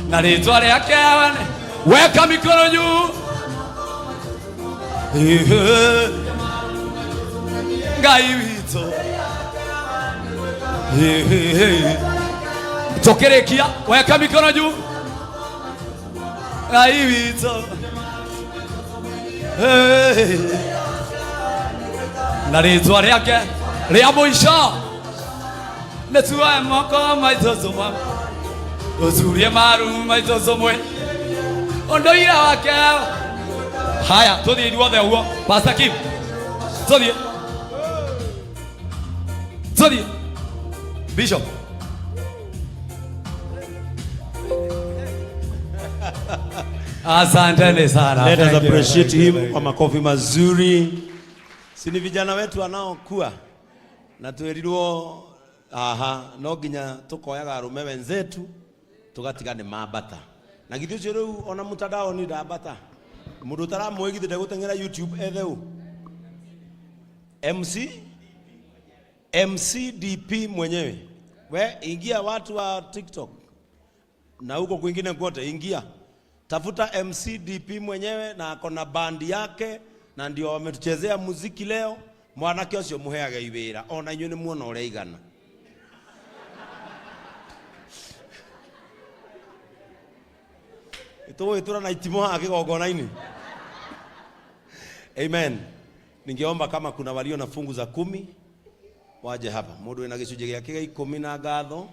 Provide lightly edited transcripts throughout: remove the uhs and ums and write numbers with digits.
na ritwa riake weka mikono juu Ngai witũ tokerekia weka mikono juu Ngai witũ na ritwa riake ria mũico nĩtuoe moko maitũ tũmwe tũcurie maru maitũ tũmwe ũndũire wake haya tũthiĩ ithuothe ũguo Pastor Kim tũthiĩ Bishop asanteni sana. Let us appreciate him kwa makofi mazuri. Sini vijana wetu wanaokuwa na twerirwo no ginya tukoyaga arume wenzetu tugatigane mabata na githio cio riu ona mutandao ni ndabata mundu taramwigithire gutengera YouTube etheu MCDP mwenyewe we ingia watu wa TikTok na huko kwingine kote ingia tafuta MCDP mwenyewe na akona bandi yake na ndio wametuchezea muziki leo mwanake ucio muheaga iwira ona inyu ni muona uria igana ito itura na itimo akigogona-ini. Amen. Ningeomba kama kuna walio na fungu za 10 waje hapa. Mundu ena gicunje giake gia 10 na ngatho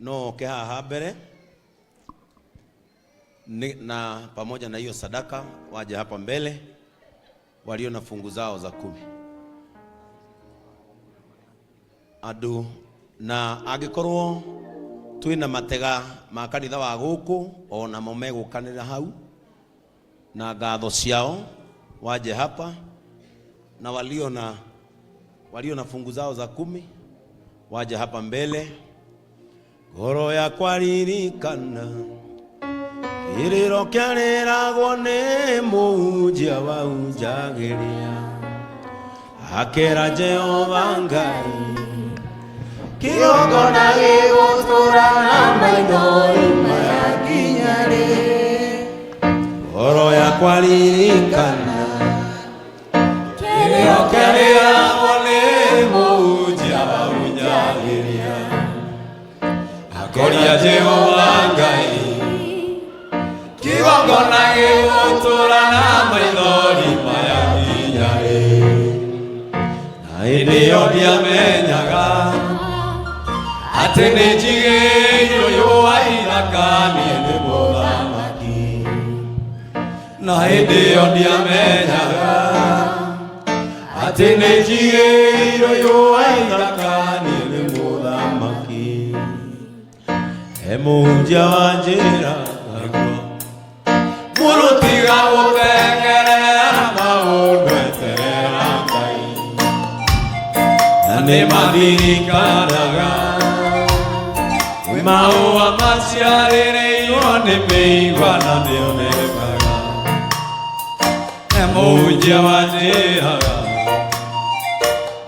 no ke haha mbere na pamoja na hiyo sadaka waje hapa mbele walio na fungu zao za 10. Adu na agikorwo twina matega ma kanitha wa guku ona mo megukanira hau na ngatho ciao waje hapa na walio na fungu zao za 10 waje hapa mbele. Ngoro yakwa ririkana iriro kĩarĩragwo nĩ mũhunjia waunjagĩria akera Jehova Ngai kĩgongona gĩgũtũra na maitho maya nginya rĩ. Ngoro yakwa ririkana iriro kĩarĩragwo nĩ mũhunjia waunjagĩria akera Jehova Ngai kĩgongona gĩgũtũra na maithori maya nginya rĩ. Na hĩndĩ ĩyo ndiamenyaga atĩ nĩ njigĩirwo yũa ithaka niĩ ndĩ mũthamaki. Na hĩndĩ ĩyo ndiamenyaga atĩ nĩ njigĩirwo yũa ithaka niĩ ndĩ mũthamaki. He mũhunjia wa njĩra murutiga gutengerera maundu eterera Ngai na nĩ mathirikanaga maũa maciarĩrĩirwo nĩ mĩigua na nĩonekaga. He mũhunjia wa njĩraga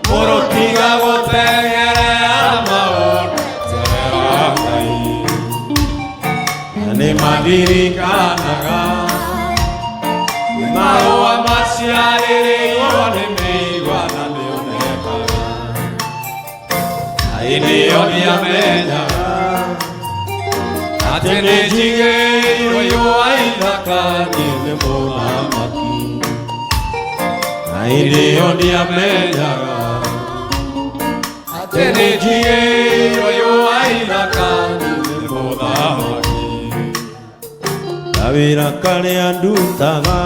murutiga gutengerera maundu eterera Ngai na nĩ mathirikanaga maũa maciarĩrĩirwo nĩ mĩigua na nĩonekaga. Na hĩndĩ ĩyo ndiamenyaga atĩ nĩ njigĩirwo yũa ithaka niĩ ndĩ mũthamaki. Na hĩndĩ ĩyo ndiamenyaga atĩ nĩ njigĩirwo yũa ithaka niĩ ndĩ mũthamaki. Na wĩra karĩa ndutaga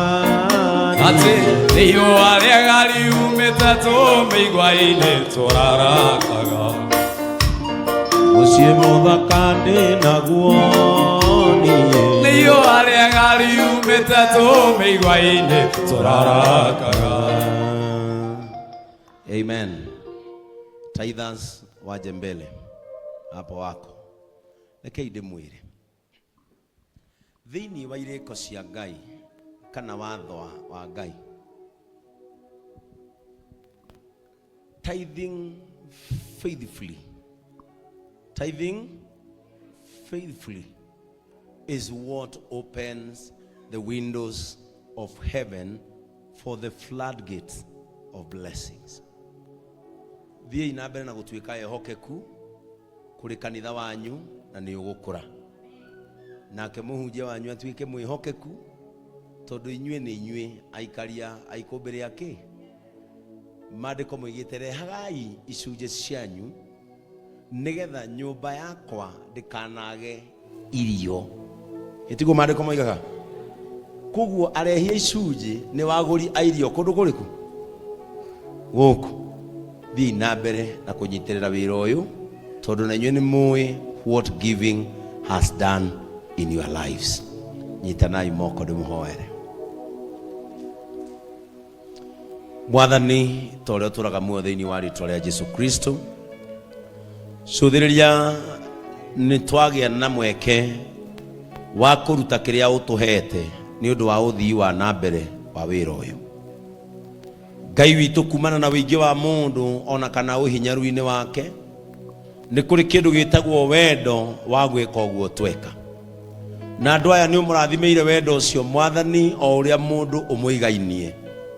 atĩ rĩihũa rĩega riumĩte tũmĩigua-inĩ tũrarakaga. Mũciĩ mũthaka ndĩ naguo niĩ rĩihũa rĩega riumĩte tũmĩigua-inĩ tũrarakaga. Amen. Tithers waje mbele hapo wako rekei ndĩmwĩre thĩinĩ wa irĩko cia Ngai kana watho wa Ngai tithing faithfully is what opens the windows of heaven for the floodgates of blessings. Thiĩ na mbere na gũtuĩka ehokeku kũrĩ kanitha wanyu na nĩ ũgũkũra. Nake mũhunjia wanyu atuĩke mwĩhokeku tondũ inyuĩ nĩ inyuĩ aikaria aikũmbĩ rĩake. Maandĩko moigĩte rehagai icunjĩ cianyu nĩgetha nyũmba yakwa ndĩkanage irio. Ĩtiguo maandĩko moigaga? Koguo arehia icunjĩ nĩ wagũri a irio kũndũ kũrĩkũ? Gũkũ. Thiĩ na mbere na kũnyitĩrĩra wĩra ũyũ tondũ na inyuĩ nĩ mũĩ what giving has done in your lives. Nyitanai moko ndĩmũhoere. Mwathani tũrĩa tũraga muoyo thĩinĩ wa rĩĩtwa rĩa Jesũ Kristo, cũthĩrĩria nĩ twagĩa na mweke wa kũruta kĩrĩa ũtũhete nĩ ũndũ wa ũthii wa na mbere wa wĩra ũyũ. Ngai witũ kumana na wĩingĩ wa mũndũ ona kana ũhinyaru-inĩ wake, nĩ kũrĩ kĩndũ gĩtagwo wendo wa gwĩka ũguo tweka. Na andũ aya nĩ ũmũrathimĩire wendo ũcio Mwathani o ũrĩa mũndũ ũmũigainie.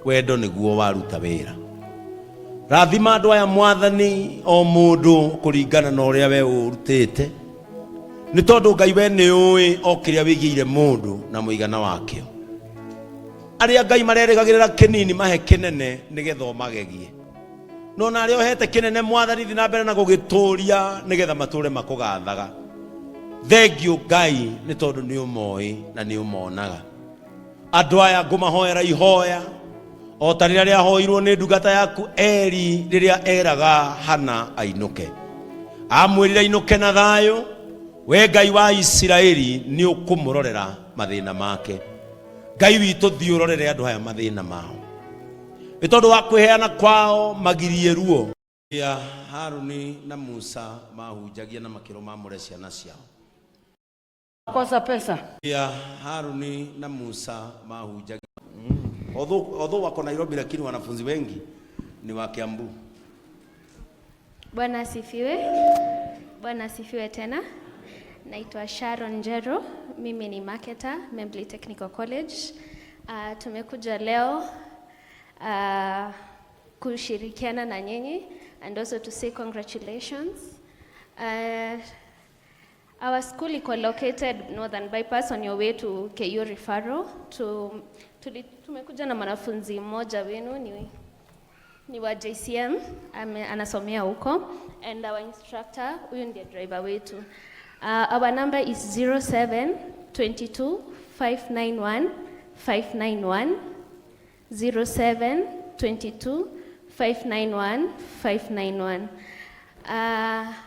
Wendo nĩguo waruta wĩra. Rathima andũ aya Mwathani o mũndũ kũringana na ũrĩa we ũrutĩte, nĩ tondũ Ngai we nĩ ũĩ o kĩrĩa wĩigĩire mũndũ na mũigana wakĩo. Arĩa Ngai marerĩgagĩrĩra kĩnini mahe kĩnene nĩgetha ũmagegie. No na arĩa ũhete kĩnene Mwathani thiĩ na mbere na gũgĩtũũria nĩgetha matũũre makũgathaga. Thengiũ Ngai nĩ tondũ nĩ ũmoĩ na nĩ ũmonaga. Andũ aya ngũmahoera ihoya o ta rĩrĩa rĩahoirwo nĩ ndungata yaku Eli rĩrĩa eraga Hana ainũke. Amwĩrire ainũke na thayũ, we Ngai wa Isiraeli nĩ ũkũmũrorera mathĩna make. Ngai witũ thiĩ ũrorere andũ aya mathĩna mao. Nĩ tondũ wa kwĩheana kwao magirie ruo. Haruni na Musa mahunjagia na makĩrũmamũre ciana ciao. Kosa pesa. Haruni na Musa mahunjagia. Although wako Nairobi lakini wanafunzi wengi ni wa Kiambu. Bwana asifiwe. Bwana asifiwe tena. Naitwa Sharon Njero. Mimi ni marketer, Membley Technical College. Tumekuja leo kushirikiana na nyinyi and also to say congratulations. Our school is located Northern Bypass on your way to KU Referral. Tumekuja na mwanafunzi mmoja wenu ni wa JCM, anasomea huko, and our instructor huyu ndiye driver wetu. Our number is 0722 591 591 0722 591 591.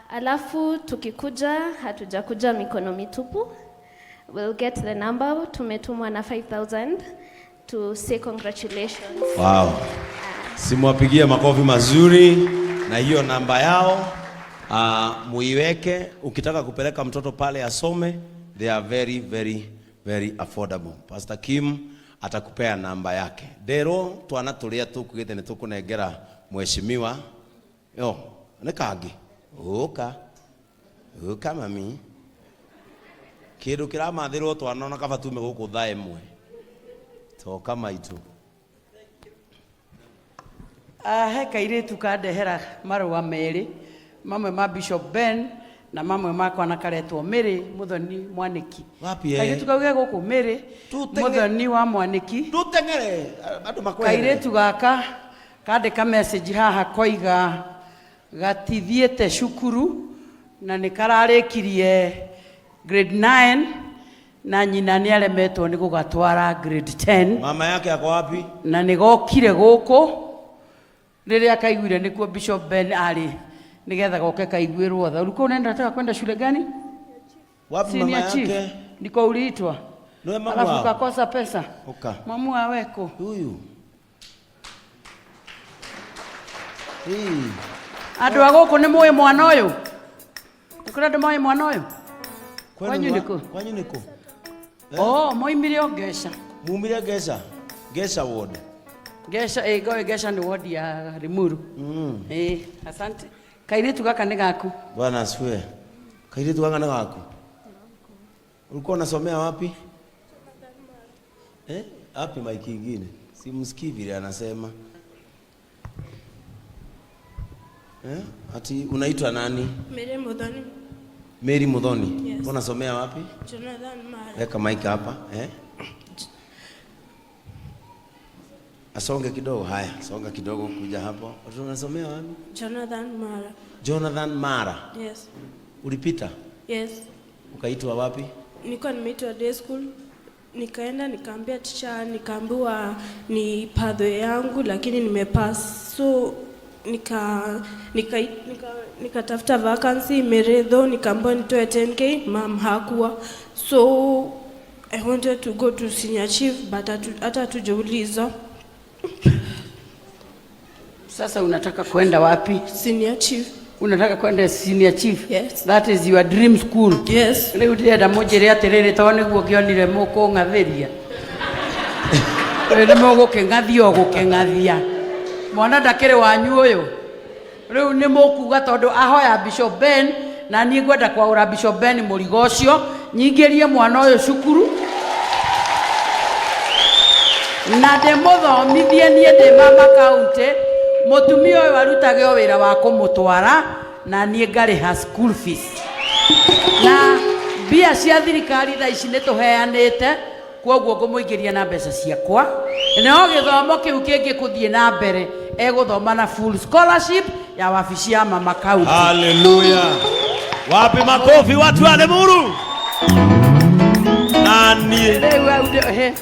Alafu tukikuja hatujakuja mikono mitupu. We'll get the number. Tumetumwa na 5,000 to say congratulations. Wow. Simwapigie makofi mazuri na hiyo namba yao. Muiweke ukitaka kupeleka mtoto pale asome, they are very very very affordable. Pastor Kim atakupea namba yake. Dero twana tulia tukugete ne tukunengera mheshimiwa. Yo, nekagi. Oka mami. Kĩndũ kĩramathĩrwo twana na kaba tume gũkũ thaa ĩmwe. Toka maitu. He kairĩtu kandehera marũa merĩ, mamwe ma Bishop Ben na mamwe makwa na karetwo Mĩrĩ Mũthoni Mwanĩki. Kairĩtu kauge gũkũ Mĩrĩ Mũthoni wa Mwanĩki. Tutengere andũ makwere. Kairĩtu gaka kandĩka message haha koiga gatithiĩte cukuru na nĩ kararĩkirie grade 9 na nyina nĩ aremetwo nĩ gũgatwara grade 10. Mama yake ako wapi? Na nĩ gokire gũkũ rĩrĩa kaiguire nĩkuo Bishop Ben arĩ nigetha goke kaiguĩrwo tha. Ulikuwa unataka kwenda shule gani? Wapi mama yake? Ndiko uliitwa. Ndio mama. Alafu kakosa pesa. Oka. Mamu aweko. Huyu. Andũ a gũkũ nĩ mũĩ mwana ũyũ? Nĩkũrĩ andũ moĩ mwana ũyũ? Kwanyu nĩkũ? Kwanyu nĩkũ? Oh, moimire o Ngeca. Mumire Ngeca? Ngeca ward. Ngeca, Ngeca nĩ ward ya Limuru. Asante. Kairĩtu gaka nĩ gaku. Bwana asifiwe. Kairĩtu gaka nĩ gaku? Ulikuwa unasomea wapi? Wapi maiki ingine? Simsikii vile anasema. Ati unaitwa nani? Mary Mudhoni. Mary Mudhoni. Yes. Unasomea wapi? Jonathan Mara. Weka maiki hapa, Asonge kidogo. Haya, songa kidogo kuja hapo. Unasomea wapi? Jonathan Mara. Jonathan Mara. Yes. Ulipita? Yes. Ukaitwa wapi? Nilikuwa nimeitwa day school. Nikaenda nikaambia teacher, nikaambiwa ni pathway yangu lakini nimepass. So nikatafuta vacancy Meredho, nikaambiwa nitoe 10k, mom hakuwa. So I wanted to go to senior chief but hata tujauliza. Sasa unataka kwenda wapi? Senior chief. Unataka kwenda senior chief? Yes. That is your dream school. Yes. Leo ndirenda mujire atiriri to niguo kionire muko ngatheria. Ene mugo kengathio gukengathia. Mwana ndakire wanyu uyu. Leo ni mukuga tondu ahoya Bishop Ben na ni ngwenda kwaura Bishop Ben murigo ucio nyingirie mwana uyu cukuru. Na ndemuthomithie nie ndi mama county mutumia uyu arutage o wira wa kumutwara na nie ngariha school fees. Na bia cia thirikari tha ici nituheanite kwoguo ngumuingiria na mbeca ciakwa no githomo kiu kingi kuthie na mbere eguthoma na full scholarship ya wabici ya mama county. Hallelujah. Wapi makofi watu wa Limuru?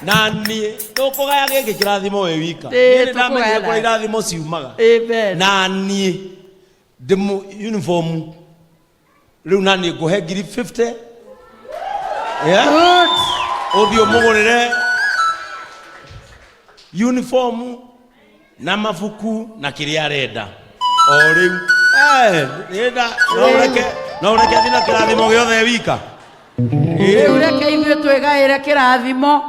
Nani tukugaya giki kirathimo we wika ni ndamenye kwa irathimo ciumaga. Amen. Nani demu uniform riu nani nguhe ngiri 50. Good. Othio mugurire uniform na mafuku na kiria arenda o riu nenda no reke thina kirathimo giothe wika. Ureke ithuĩ twĩgaĩre kĩrathimo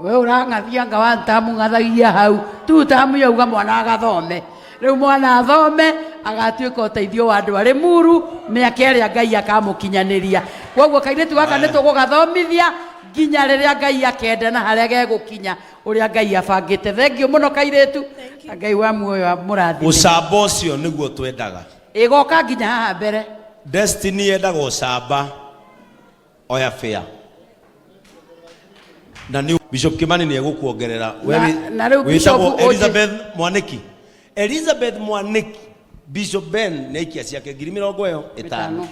we ũrangathia nga wa ntamu ngathagia hau tu tamu yauga mwana agathome rĩu mwana athome agatuĩka ũteithio wa andũ arĩ Muru mĩaka ĩrĩa Ngai akamũkinyanĩria. Kwoguo kairĩtu gaka nĩ tũgũgathomithia nginya rĩrĩa Ngai akenda na harĩa gegũkinya ũrĩa Ngai abangĩte. Thengio mũno kairĩtu, Ngai wa muoyo amũrathime. Ũcamba ũcio nĩguo twendaga. Ĩgoka nginya haha mbere. Destiny yendaga ũcamba. Oya fair. Na ni Bishop Kimani ni egukuongerera na Bishop Elizabeth Mwaniki. Elizabeth Mwaniki Bishop Ben ne ikia ciake 50,000.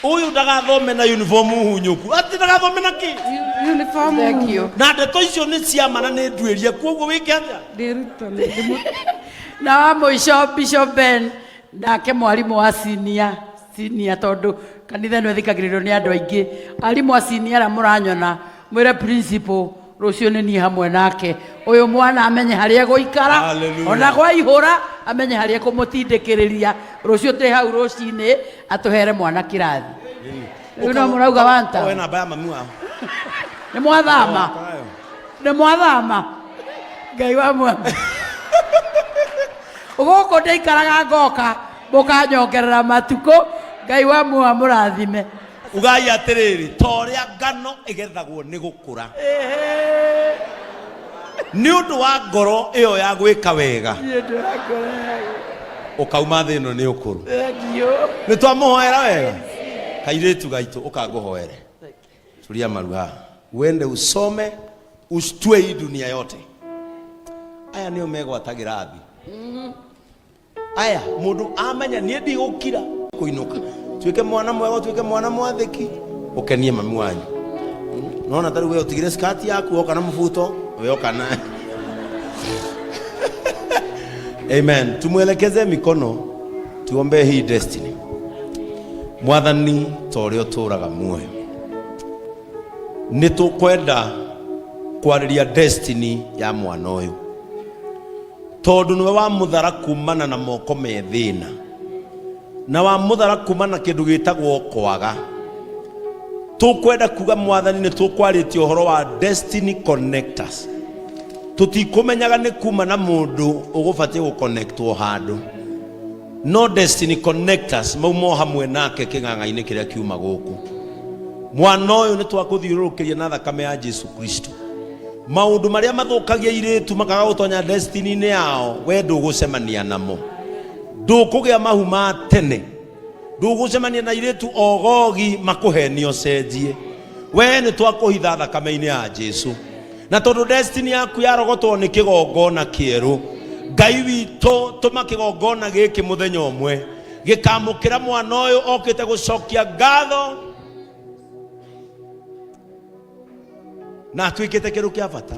Uyu ndagathome na uniform hunyuku. Ati ndagathome na ki? Uniform. Thank you. Na ndeto icio ni ciama na ni nduiria kwoguo wike atia? Ndiruto. Na wa muico Bishop Ben ndake mwalimu wa senior tondu kanitha no thikagiririo ni andu aingi arimu a senior muranyona mwire principal rucio ni ni hamwe nake uyu mwana amenye haria eguikara ona gwa ihura amenye haria kumutindikiriria rucio te hau rucini atuhere mwana kirathi riu no murauga wanta we namba ya mami wao ni mwathama Ngai wa mwana uguko ndeikaraga ngoka mukanyongerera matuko Ngai wa muoyo amũrathime. Ugai atiriri toria ngano igethagwo ni gukura. Ni undu wa ngoro iyo ya gwika wega. Ukauma thino ni ukuru. Ni twamuhoera wega. Kairitu gaitu ukanguhoere. Tulia maruha. Uende usome ushtue hii dunia yote. Aya nio megwatagira athi. Aya mundu amenya nie ndigukira kuinuka tuike mwana mwega tuike mwana mwathiki ukenie mami wanyu nona tari wewe utigire skati yaku oka na mfuto wewe oka na Amen. Tumwelekeze mikono tuombe hii destiny. Mwathani torio turaga muoyo nitukwenda kwariria destiny ya mwana uyu tondu niwe wa muthara kumana na moko methina na wa muthara kumana kindu gitagwo kwaga. Tukwenda kuga Mwathani ni tukwaritie uhoro wa destiny connectors. Tutikumenyaga ni kuma na mundu ugubatie gu connectwo handu no destiny connectors maumo hamwe nake king'ang'a-ini kiria kiuma guku mwana ũyũ nĩ twakũthiũrũrũkĩria na thakame ya Jesu Kristo. Maũndũ marĩa mathũkagia airĩtu makaga gũtonya destiny-inĩ yao, we ndũgũcemania namo, ndũkũgĩa mahu ma tene, ndũgũcemania na airĩtu ogogi makũhenio cenjie. We nĩ twakũhitha thakame-inĩ ya Jesu, na tondũ destiny yaku yarogotwo nĩ kĩgongona kĩerũ, Ngai witũ tũma kĩgongona gĩkĩ mũthenya ũmwe gĩkamũkĩra mwana ũyũ okĩte gũcokia ngatho na atuĩkĩte kĩrũ kĩa bata.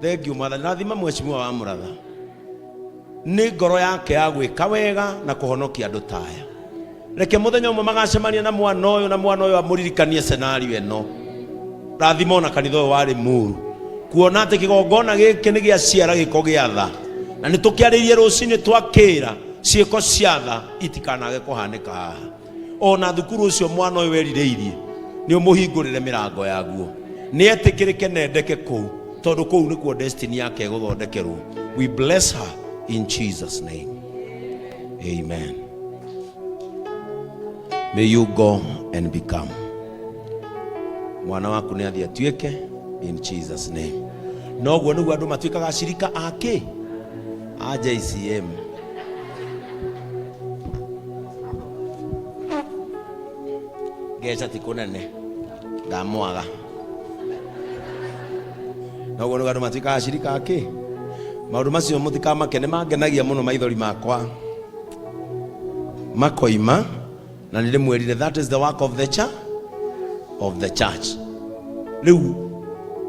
Thengiũ Mwathani, rathima mheshimiwa wa Mũratha, nĩ ngoro yake ya gwĩka wega na kũhonokia andũ taya. Reke mũthenya ũmwe magacemania na mwana ũyũ amũririkanie scenario ĩno. Rathima ona kanitha ũyũ warĩ Mũru, kuona atĩ kĩgongona gĩkĩ nĩ gĩaciara gĩko gĩa tha, na nĩ tũkĩarĩirie rũcinĩ twakĩra ciĩko cia tha itikanage kũhanĩka haha. Ona thukuru ũcio mwana ũyũ werirĩirie nĩ ũmũhingũrĩre mĩrango yaguo, nĩ etĩkĩrĩke nendeke kũu, tondũ kũu nĩkuo destiny yake gũthondekerwo. We bless her in Jesus name. Amen. May you go and become. Mwana waku nĩ athiĩ atuĩke in Jesus name. Noguo nĩguo andũ matuĩkaga acirika ake a JCM. Geca ti kũnene ndamwaga. Noguo nĩguo andũ matuĩkaga acirika ake. Maũndũ macio mũtikamakene, mangenagia mũno maithori makwa makoima, na nĩ ndĩmwĩrire that is the work of the church. Rĩu